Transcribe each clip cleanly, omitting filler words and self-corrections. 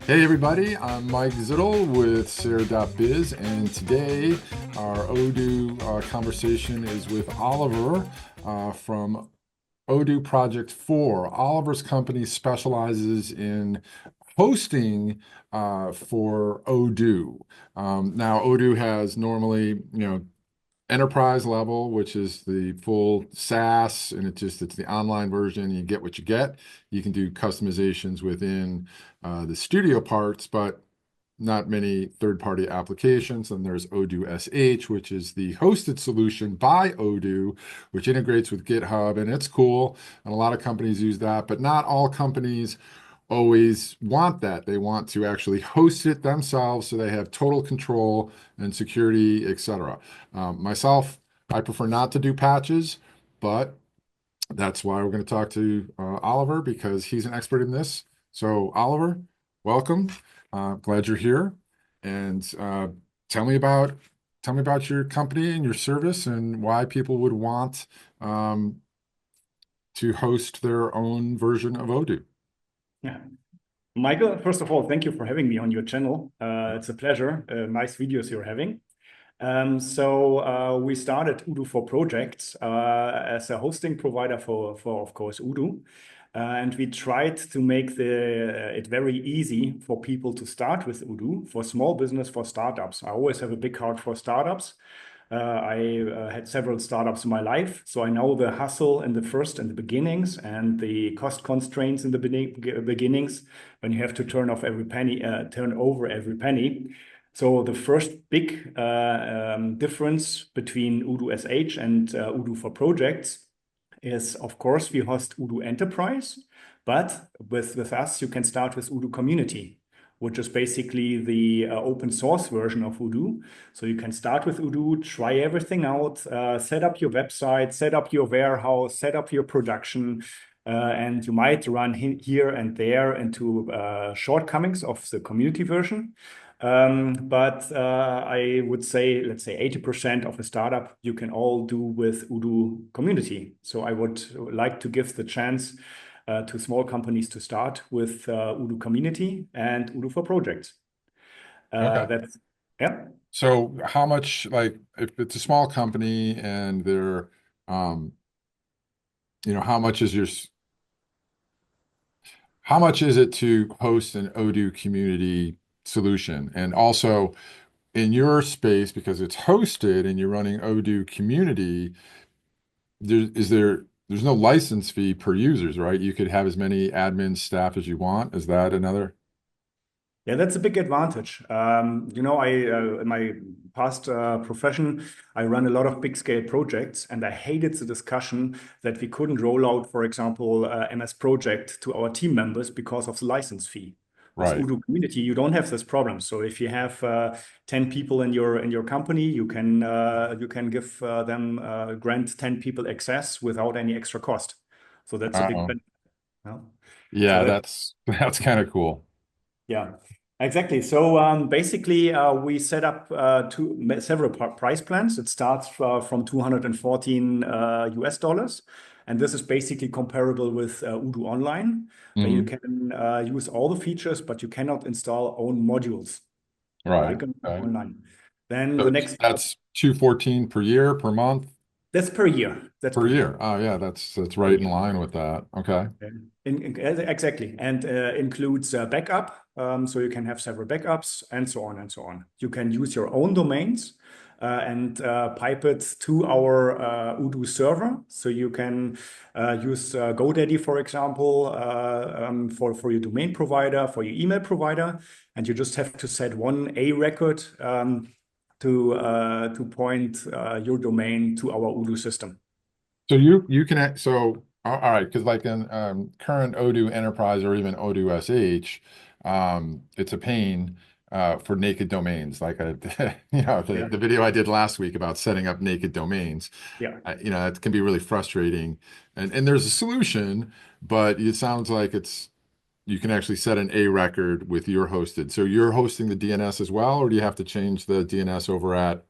Hey everybody, I'm Mike Zittel with Serr.biz, and today our Odoo conversation is with Oliver from Odoo4project. Oliver's company specializes in hosting for Odoo. Now, Odoo has normally, enterprise level, which is the full SaaS, and it's the online version. You get what you get. You can do customizations within the studio parts, but not many third-party applications. And there's Odoo.SH, which is the hosted solution by Odoo, which integrates with GitHub, and it's cool. And a lot of companies use that, but not all companies always want that. They want to actually host it themselves so they have total control and security, etc. Myself, I prefer not to do patches, but that's why we're going to talk to Oliver because he's an expert in this. So, Oliver, welcome. Glad you're here, and tell me about tell me about your company and your service and why people would want um, to host their own version of Odoo. Yeah. Michael, first of all, thank you for having me on your channel. It's a pleasure. Nice videos you're having. We started Odoo4project as a hosting provider for of course, Odoo. And we tried to make it very easy for people to start with Odoo, for small business, for startups. I always have a big heart for startups. I had several startups in my life, so I know the hustle in the first and the beginnings and the cost constraints in the beginnings when you have to turn over every penny. So the first big difference between Odoo.SH and Odoo4projects is, of course, we host Odoo Enterprise, but with us, you can start with Odoo Community, which is basically the open source version of Odoo. So you can start with Odoo, try everything out, set up your website, set up your warehouse, set up your production, and you might run here and there into shortcomings of the community version. But I would say, let's say 80% of a startup you can all do with Odoo Community. So I would like to give the chance to small companies to start with Odoo Community and Odoo4project. Okay. That's, yeah. So how much, like, if it's a small company and they're, um, how much is how much is it to host an Odoo community solution? And also in your space, because it's hosted and you're running Odoo community, there's no license fee per users, right? You could have as many admin staff as you want. Is that another? Yeah, that's a big advantage. In my past profession, I run a lot of big scale projects, and I hated the discussion that we couldn't roll out, for example, MS Project to our team members because of the license fee. With Right. Odoo Community, you don't have this problem. So if you have 10 people in your company, you can give them grant 10 people access without any extra cost. So that's a big Uh, benefit. Yeah. So yeah, that that's kind of cool. Yeah, exactly. So basically, we set up several price plans. It starts from 214 US dollars. And this is basically comparable with Odoo Online, where you Mhm. can use all the features, but you cannot install own modules Right. like on Okay. Online. Then the So next, that's 214 per year, per month, that's per year. That's per per year. year. Oh yeah, that's Per right in year. line with that. Okay. Exactly, and includes backup, so you can have several backups and so on and so on. You can use your own domains and pipe it to our Odoo server. So you can use GoDaddy, for example, for your domain provider, for your email provider, and you just have to set one A record to point your domain to our Odoo system. So you can so all right, because like in current Odoo Enterprise or even Odoo.SH, it's a pain for naked domains. Like Yeah, the video I did last week about setting up naked domains. yeah. That can be really frustrating. And there's a solution, but it sounds like you can actually set an A record with your hosted. So you're hosting the DNS as well, or do you have to change the DNS over at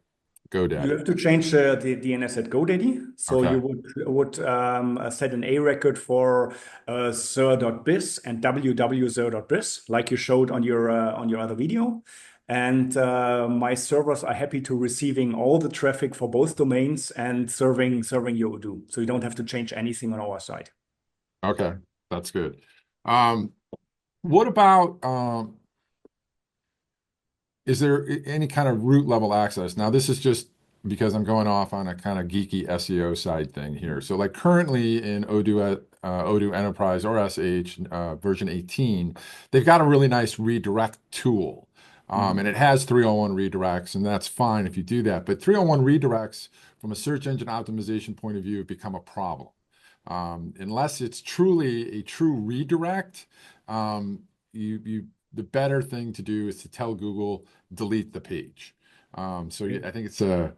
You GoDaddy. have to change the DNS at GoDaddy. So Okay. you would set an A record for Serr.biz and www.serr.biz, like you showed on your other video. And my servers are happy to receiving all the traffic for both domains and serving your Odoo. So you don't have to change anything on our side. Okay. That's good. Um, what about is there any kind of root level access? Now, this is just because I'm going off on a kind of geeky SEO side thing here. So, like currently in Odoo Enterprise or SH version 18, they've got a really nice redirect tool. And Mhm. it has 301 redirects, and that's fine if you do that. But 301 redirects, from a search engine optimization point of view, have become a problem. Unless it's truly a true redirect, you the better thing to do is to tell Google delete the page. I think it's a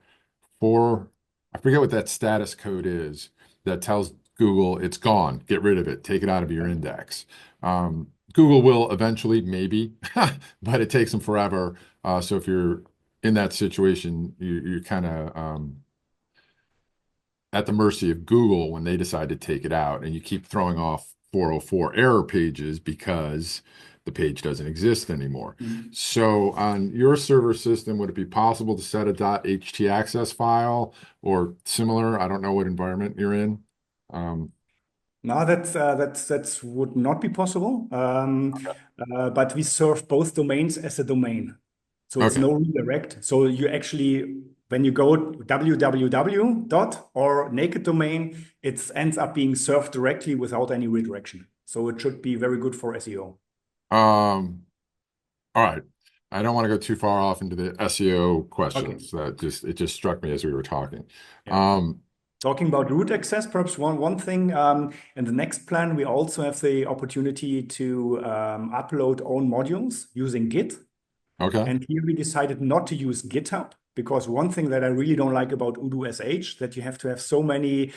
four, I forget what that status code is that tells Google it's gone, get rid of it, take it out of your index. Google will eventually, maybe, but it takes them forever. So if you're in that situation, you're kind of at the mercy of Google when they decide to take it out, and you keep throwing off 404 error pages because the page doesn't exist anymore. Mhm. So on your server system, would it be possible to set a .htaccess file or similar? I don't know what environment you're in. Um, No, that's would not be possible. But we serve both domains as a domain. So it's okay. no redirect. So you actually, when you go www dot or naked domain, it ends up being served directly without any redirection. So it should be very good for SEO. Um, all right. I don't want to go too far off into the SEO Okay. questions. It just struck me as we were talking. Yeah. Um, Talking about root access, perhaps one thing in the next plan, we also have the opportunity to upload own modules using Git. okay. And here we decided not to use GitHub because one thing that I really don't like about Odoo.SH that you have to have so many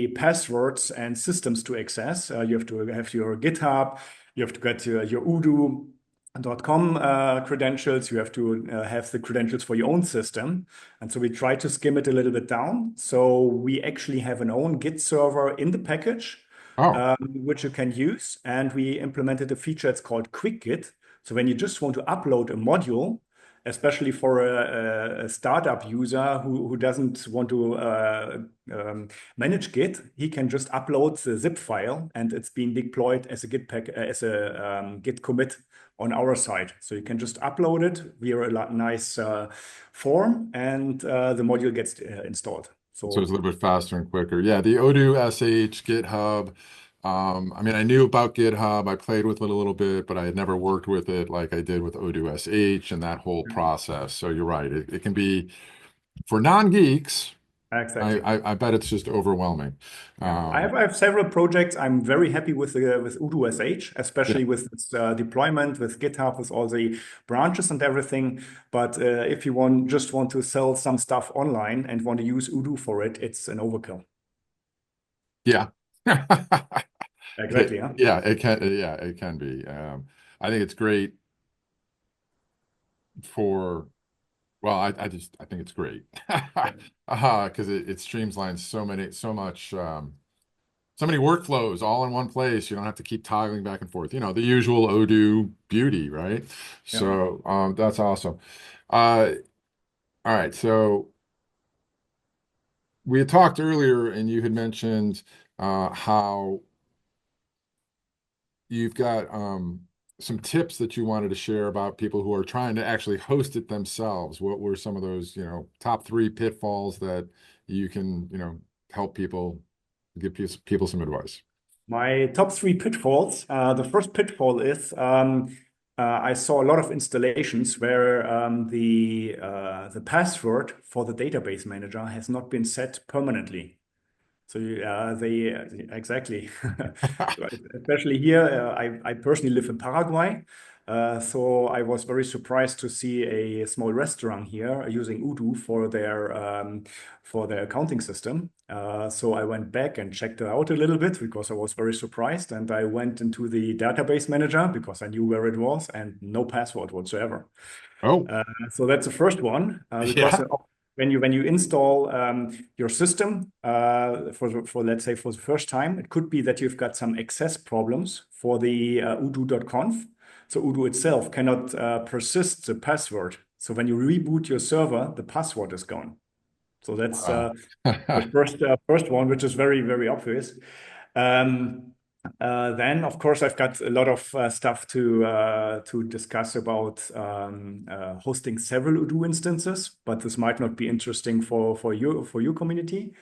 passwords and systems to access. You have to have your GitHub, you have to get your Odoo.com credentials, you have to have the credentials for your own system. And so we try to skim it a little bit down. So we actually have an own Git server in the package, Oh, which you can use. And we implemented a feature, it's called Quick Git. So when you just want to upload a module, especially for a startup user who doesn't want to manage Git, he can just upload the zip file and it's being deployed as a Git pack as a Git commit on our side. So you can just upload it via a nice form and the module gets installed. so it's So a little bit faster and quicker. Yeah, the Odoo.sh GitHub. I mean, I knew about GitHub. I played with it a little bit, but I had never worked with it like I did with Odoo.sh and that whole process. So you're right. It can be for non-geeks. exactly. I bet it's just overwhelming. Yeah, Um, I have several projects. I'm very happy with Odoo.sh, yeah, especially with its deployment with GitHub, with all the branches and everything. But if you just want to sell some stuff online and want to use Odoo for it, it's an overkill. yeah. Exactly. Huh? Yeah, it can. Yeah, it can be. I think it's great for. Well, I think it's great Yeah. because it streamlines so many workflows all in one place. You don't have to keep toggling back and forth. The usual Odoo beauty, right? Yeah. So that's awesome. Uh, all right. So we had talked earlier, and you had mentioned how you've got some tips that you wanted to share about people who are trying to actually host it themselves. What were some of those, top three pitfalls that you can, help people give people some advice? My top three pitfalls. The first pitfall is I saw a lot of installations where the password for the database manager has not been set permanently. So they exactly. So especially here, I personally live in Paraguay, so I was very surprised to see a small restaurant here using Odoo for their accounting system. So I went back and checked it out a little bit because I was very surprised. And I went into the database manager because I knew where it was and no password whatsoever. Oh, So that's the first one because yeah. when you install your system for let's say for the first time, it could be that you've got some access problems for the Odoo.conf. So Odoo itself cannot persist the password. So when you reboot your server, the password is gone. So that's Wow. the first one, which is very, very obvious. Um, then, of course, I've got a lot of stuff to discuss about hosting several Odoo instances, but this might not be interesting for your community.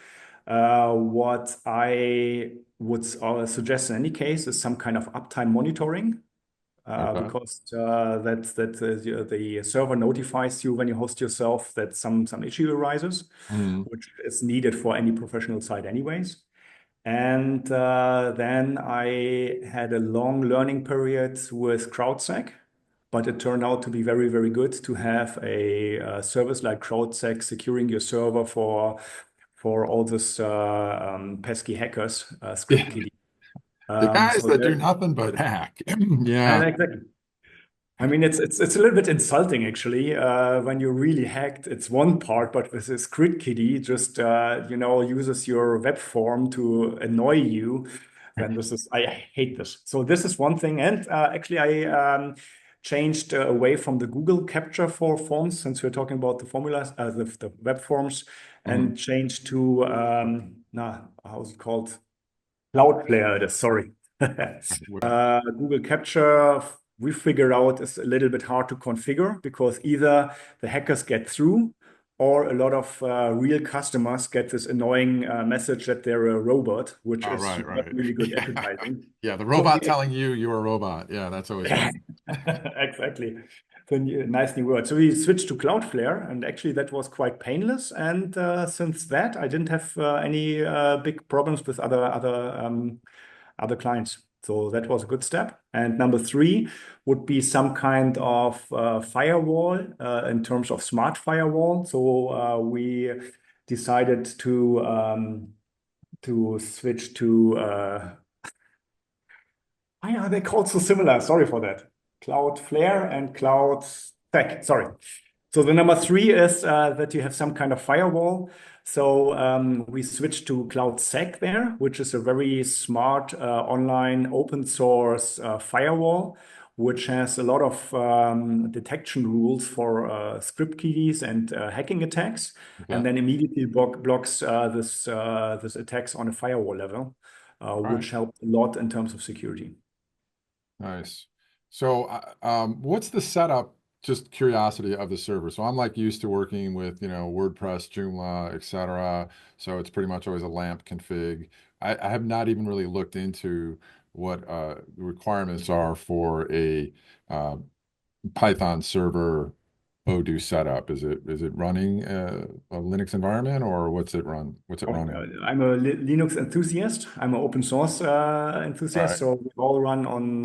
What I would suggest in any case is some kind of uptime monitoring Okay. because the server notifies you when you host yourself that some issue arises, Mhm. which is needed for any professional site anyways. And then I had a long learning period with CrowdSec, but it turned out to be very, very good to have a service like CrowdSec securing your server for all this pesky hackers, script Yeah. kiddie. The guys So that do there, nothing but hack. Yeah. exactly. I mean, it's a little bit insulting actually. When you're really hacked, it's one part, but with this Grid Kiddie just uses your web form to annoy you, then this is I hate this. So this is one thing, and actually I changed away from the Google Capture for forms since we're talking about the formulas, the web forms, Mhm. and changed to how's it called? Cloudflare. It is sorry. Well, Google Capture, we figure out is a little bit hard to configure because either the hackers get through or a lot of real customers get this annoying message that they're a robot, which oh, is right, not right. really good Yeah. advertising. Yeah, the So robot telling you you're a robot. Yeah, that's always fun. exactly. So nice new word. So we switched to Cloudflare, and actually that was quite painless. And since that, I didn't have any big problems with other clients. So that was a good step. And number three would be some kind of firewall in terms of smart firewall. So we decided to switch to why are they called so similar? Sorry for that. Cloudflare and Cloud Tech. Sorry. So the number three is that you have some kind of firewall. So we switched to CloudSec there, which is a very smart online open source firewall, which has a lot of detection rules for script kiddies and hacking attacks, and Okay. then immediately blocks this attacks on a firewall level, All right. which helped a lot in terms of security. Nice. So, what's the setup? Just curiosity of the server. So I'm like used to working with, WordPress, Joomla, etc. So it's pretty much always a LAMP config. I have not even really looked into what the requirements are for a uh, Python server Odoo setup. Is it running a Linux environment or what's it run? What's it running? I'm a Linux enthusiast. I'm an open source All enthusiast. right. So we all run on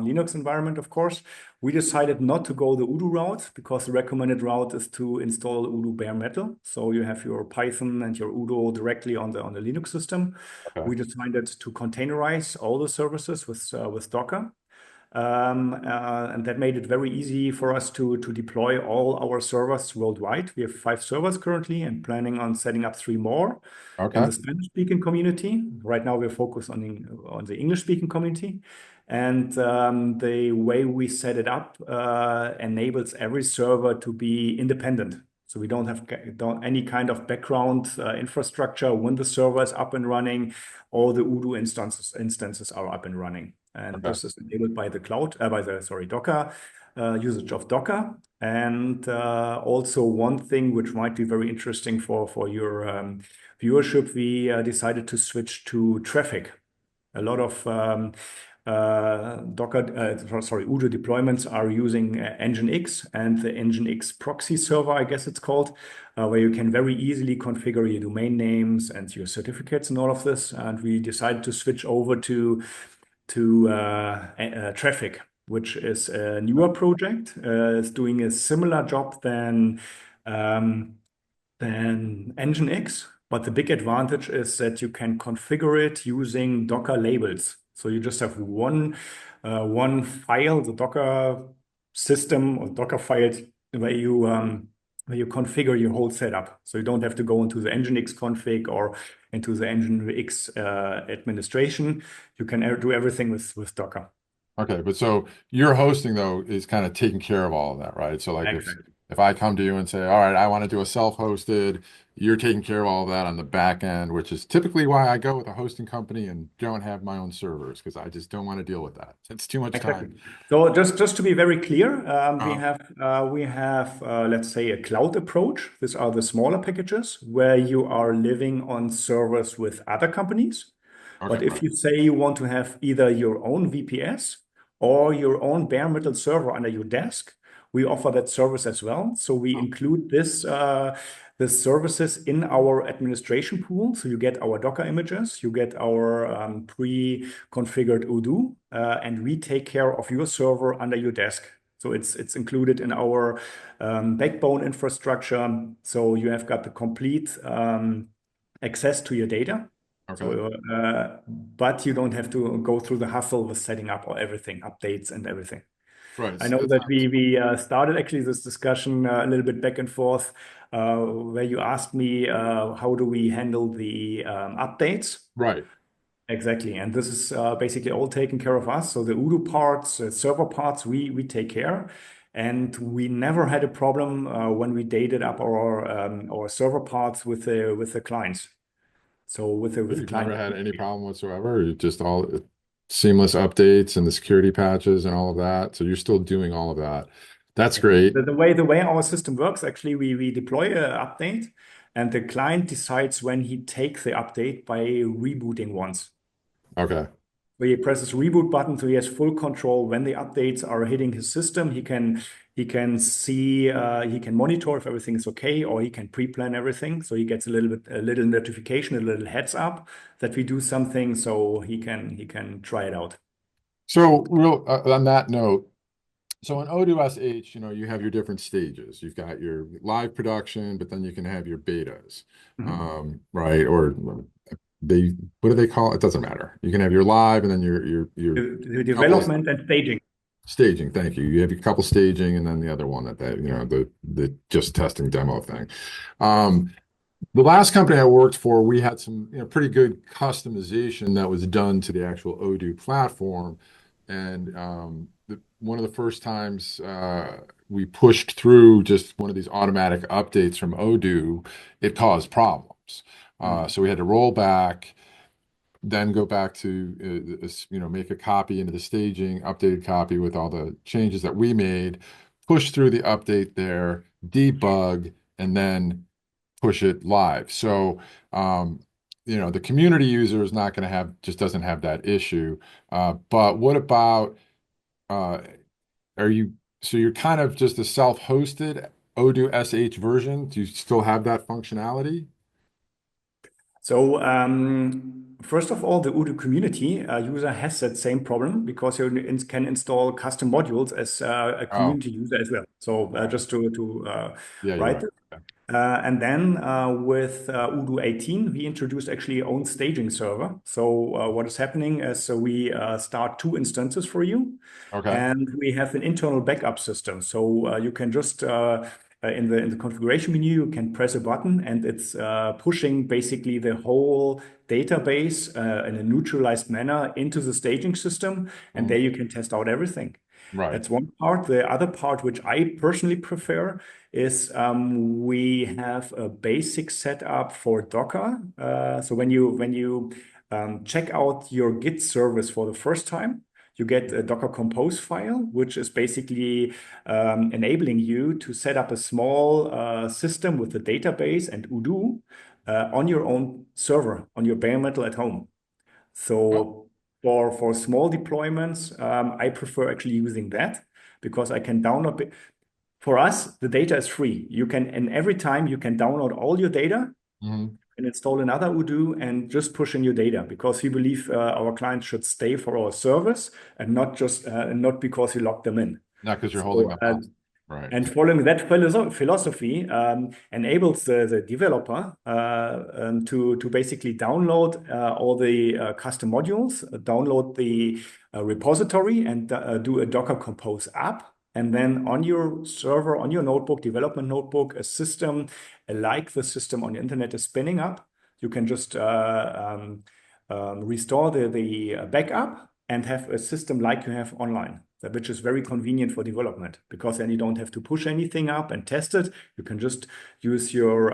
Linux environment, of course. We decided not to go the Odoo route because the recommended route is to install Odoo bare metal. So you have your Python and your Odoo directly on the Linux system. Okay. We decided to containerize all the services with Docker. And that made it very easy for us to deploy all our servers worldwide. We have 5 servers currently and planning on setting up 3 more in Okay. the Spanish-speaking community. Right now, we're focused on the English-speaking community. And the way we set it up enables every server to be independent. So we don't have any kind of background infrastructure. When the server is up and running, all the Odoo instances are up and running. And Okay. this is enabled by the Docker usage of Docker. And also one thing which might be very interesting for your viewership, we decided to switch to traffic. A lot of Odoo deployments are using Nginx and the Nginx proxy server, I guess it's called, where you can very easily configure your domain names and your certificates and all of this. And we decided to switch over to Traffic, which is a newer project. It's doing a similar job than Nginx, But the big advantage is that you can configure it using Docker labels. So you just have one file, the Docker system or Docker files, where you configure your whole setup. So you don't have to go into the Nginx config or into the Nginx administration. You can do everything with Docker. Okay, but so your hosting though is kind of taking care of all of that, right? So like Exactly. if I come to you and say, all right, I want to do a self-hosted, you're taking care of all of that on the back end, which is typically why I go with a hosting company and don't have my own servers because I just don't want to deal with that. It's too much Exactly. time. So just to be very clear, Uh, we have let's say a cloud approach. These are the smaller packages where you are living on servers with other companies. okay, But if right. you say you want to have either your own VPS or your own bare metal server under your desk, we offer that service as well. So we include the services in our administration pool. So you get our Docker images, you get our pre-configured Odoo, and we take care of your server under your desk. So it's included in our backbone infrastructure. So you have got the complete access to your data. Okay. So, but you don't have to go through the hassle with setting up or everything, updates and everything. Right. I know That that sounds we started actually this discussion a little bit back and forth, where you asked me how do we handle the updates. right. Exactly, and this is basically all taken care of us. So the Odoo parts, server parts, we take care, and we never had a problem when we dated up our server parts with the clients. So with the You've never client. had any problem whatsoever. You just all seamless updates and the security patches and all of that. So you're still doing all of that. That's Exactly. great. The way our system works, actually, we deploy an update, and the client decides when he takes the update by rebooting once. Okay. So he presses reboot button, so he has full control when the updates are hitting his system. He can see he can monitor if everything is okay, or he can pre-plan everything. So he gets a little notification, a little heads up that we do something, so he can try it out. So real on that note, so in Odoo.SH, you have your different stages. You've got your live production, but then you can have your betas, Mhm. right? Or they, what do they call it? It doesn't matter. You can have your live and then your The couple development and staging. staging. Thank you. You have your couple staging, and then the other one the just testing demo thing. Um, the last company I worked for, we had some, pretty good customization that was done to the actual Odoo platform. And one of the first times we pushed through just one of these automatic updates from Odoo, it caused problems. Mhm. So we had to roll back, then go back to make a copy into the staging, updated copy with all the changes that we made, push through the update there, debug, and then push it live. So, the community user is not going to just doesn't have that issue. But what about, uh, are you, so you're kind of just a self-hosted Odoo.SH version? Do you still have that functionality? So first of all, the Odoo community user has that same problem because you can install custom modules as a Oh, community user as well. So okay. just to Yeah, you're write right. it. Okay. And then with Odoo 18, we introduced actually our own staging server. So what is happening is we start two instances for you, Okay. and we have an internal backup system. So you can just in the configuration menu, you can press a button, and it's pushing basically the whole database in a neutralized manner into the staging system, and there Mhm. you can test out everything. Right. That's one part. The other part, which I personally prefer, is we have a basic setup for Docker. So when you check out your Git service for the first time, you get a Docker Compose file, which is basically enabling you to set up a small system with a database and Odoo on your own server, on your bare metal at home. Oh, So for small deployments, I prefer actually using that because I can download it. For us, the data is free. You can, and every time you can download all your data mhm. and install another Odoo and just push in your data because we believe our clients should stay for our service and not just not because you lock them in. Not because you're holding So them hostage. Right. And following that philosophy enables the developer to basically download all the custom modules, download the repository, and do a Docker Compose app. And then on your server, on your notebook, development notebook, a system like the system on the internet is spinning up. You can just restore the backup and have a system like you have online, which is very convenient for development because then you don't have to push anything up and test it. You can just use your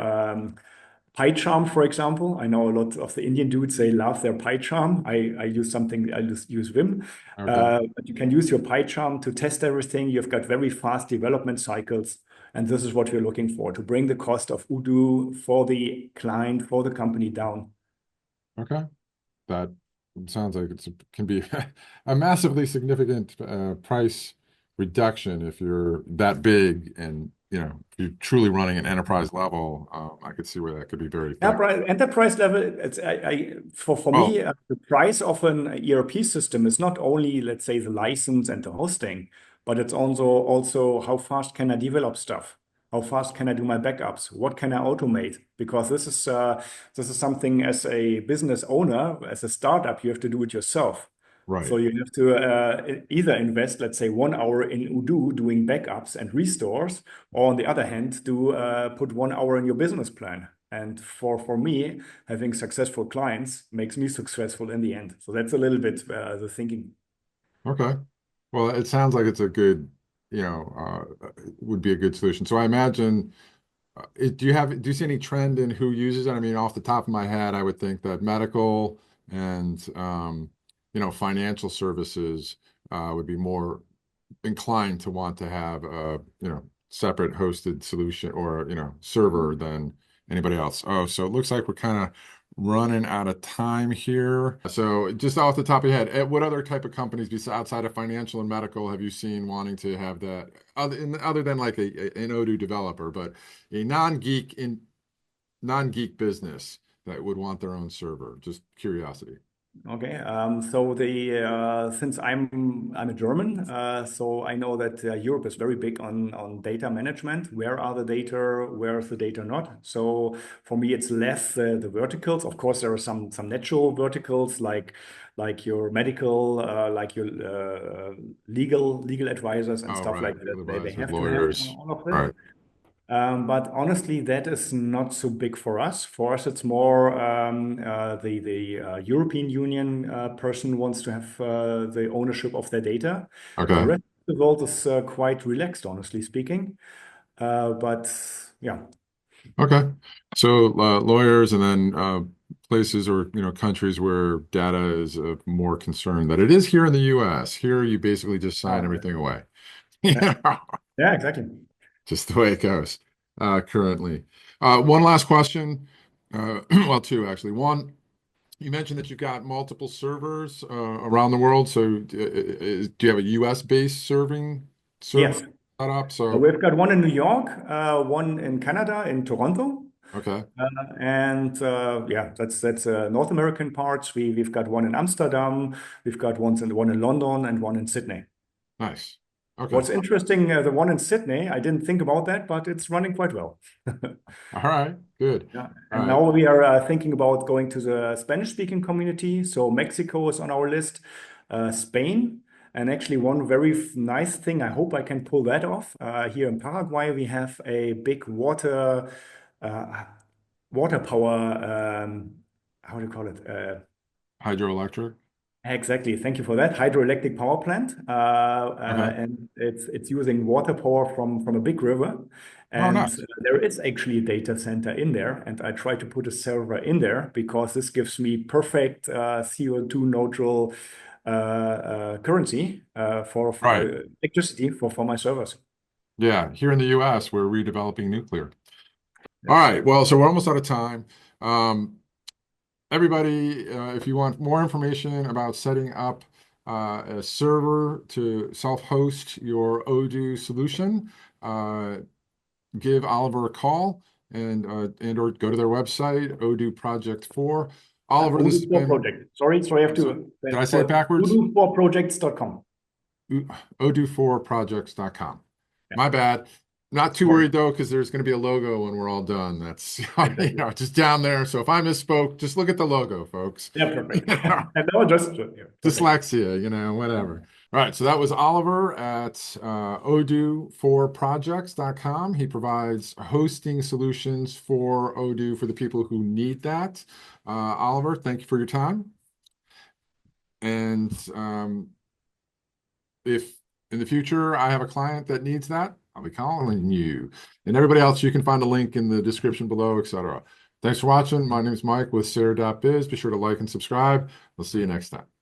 PyCharm, for example. I know a lot of the Indian dudes, they love their PyCharm. I use something, I just use Vim. Okay. But you can use your PyCharm to test everything. You've got very fast development cycles. And this is what we're looking for, to bring the cost of Odoo for the client, for the company down. Okay. That sounds like can be a massively significant price reduction if you're that big and if you're truly running an enterprise level. I could see where that could be very effective. Enterprise level, for Oh, me, the price of an ERP system is not only, let's say, the license and the hosting, but it's also how fast can I develop stuff? How fast can I do my backups? What can I automate? Because this is something as a business owner, as a startup, you have to do it yourself. right. So you have to either invest, let's say, 1 hour in Odoo doing backups and restores, or on the other hand, do put 1 hour in your business plan. And for me, having successful clients makes me successful in the end. So that's a little bit the thinking. Okay. Well, it sounds like it's a good, would be a good solution. So I imagine, do you see any trend in who uses it? I mean, off the top of my head, I would think that medical and, financial services would be more inclined to want to have a, separate hosted solution or, server than anybody else. Oh, so it looks like we're kind of running out of time here. So just off the top of your head, what other type of companies besides outside of financial and medical have you seen wanting to have that other than like an Odoo developer, but a non-geek business that would want their own server? Just curiosity. Okay, so the since I'm a German, so I know that Europe is very big on data management. Where are the data? Where is the data not? So for me, it's less the verticals. Of course, there are some natural verticals like your medical, like your legal advisors and Oh, stuff right. like that. Legal They advisors, have to have lawyers. all of this. Right. But honestly, that is not so big for us. For us, it's more the European Union person wants to have the ownership of their data. The Okay. rest of the world is quite relaxed, honestly speaking. But yeah, Okay. So lawyers and then places or countries where data is more concerned that it is here in the US. Here you basically just sign oh, everything away. yeah, Yeah. yeah, exactly. Just the way it goes currently. One last question. Well, two actually. One, you mentioned that you've got multiple servers around the world. So do you have a US based server Yes. set up? So So we've got one in New York, one in Canada, in Toronto. okay, And yeah, that's North American parts. We've got one in Amsterdam, we've got one in London, and one in Sydney. nice. Okay. What's interesting, the one in Sydney, I didn't think about that, but it's running quite well. All right. Good. Yeah. All And right. now we are thinking about going to the Spanish-speaking community. So Mexico is on our list, Spain, and actually one very nice thing. I hope I can pull that off. Here in Paraguay, we have a big uh, water power. How do you call it? Hydroelectric. Exactly. Thank you for that. Hydroelectric power plant, Okay. and it's using water power from a big river, Oh, and nice. there is actually a data center in there. And I try to put a server in there because this gives me perfect CO2 neutral currency for Right. electricity for my servers. Yeah. Here in the US, we're redeveloping nuclear. All Yes. right. Well, so we're almost out of time. Um, Everybody, if you want more information about setting up a server to self-host your Odoo solution, give Oliver a call and or go to their website, Odoo Project 4. Oliver, this has Odoo4 been, project. Sorry, I have I'm sorry, to did I say it for backwards? Odoo4projects.com. Odoo4projects.com. Yeah. My bad. Not too Sorry. worried though, because there's going to be a logo when we're all done. That's Exactly. just down there. So if I misspoke, just look at the logo, folks. Yeah, perfect. And no, just yeah, perfect. Dyslexia, Yeah. whatever. All right, so that was Oliver at Odoo4projects.com. He provides hosting solutions for Odoo for the people who need that. Oliver, thank you for your time. And if in the future I have a client that needs that, I'll be calling you. And everybody else, you can find a link in the description below, etc. Thanks for watching. My name is Mike with Serr.biz. Be sure to like and subscribe. We'll see you next time.